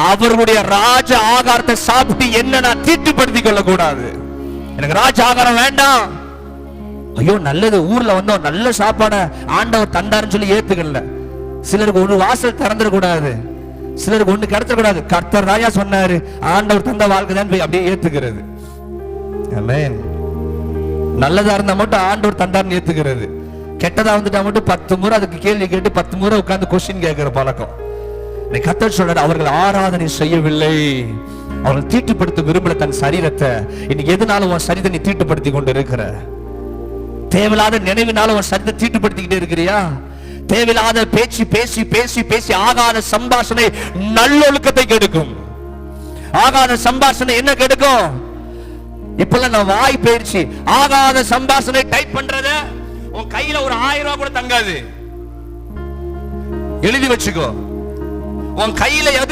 அவர்களுடைய ராஜ ஆகாரத்தை சாப்பிட்டு என்ன நான் தீட்டுப்படுத்திக் கொள்ள கூடாது. எனக்கு ராஜ ஆகாரம் வேண்டாம். ஐயோ நல்லது, ஊர்ல வந்தோம் நல்ல சாப்பாட ஆண்டவர் தந்தாருன்னு சொல்லி ஏத்துக்கல. சிலருக்கு ஒரு வாசல் திறந்துடக்கூடாது, சிலருக்கு ஒண்ணு கிடைச்சிடக்கூடாது. கர்த்தர் ராஜா சொன்னாரு, ஆண்டவர் தந்த வாழ்க்கை தான் போய் அப்படியே ஏத்துக்கிறது. ஆமென். நல்லதா இருந்தா மட்டும் ஆண்டவர் தந்தாருன்னு ஏத்துக்கிறது, கெட்டதா வந்துட்டா மட்டும் 10 முறை அதுக்கு கேள்வி கேட்டு 10 முறை உட்கார்ந்து கொஸ்டின் கேட்கிற பழக்கம். கர்த்தர் சொல்றாரு, அவர்கள் ஆராதனை செய்யவில்லை, அவர்கள் தீட்டுப்படுத்த விரும்பல தன் சரீரத்தை. இன்னைக்கு எதுனாலும் உன் சரீரத்தை நீ தீட்டுப்படுத்தி கொண்டு இருக்கிற? தேவையில்லாத நினைவினால உன் சரீரத்தை தீட்டுப்படுத்திக்கிட்டே இருக்கிறியா? தேவையில்லாத பேச்சு பேசி பேசி பேசி ஆகாத சம்பாஷணை நல்லொழுக்கத்தை கெடுக்கும். ஆகாத சம்பாஷணை என்ன கெடுக்கும்? இப்பெல்லாம் நான் வாய் பயிற்சி ஆகாத சம்பாஷணை டைப் பண்றத உன் கையில ஒரு 1000 ரூபாய் கூட தங்காது. எழுதி வச்சுக்கோ. உன் கையில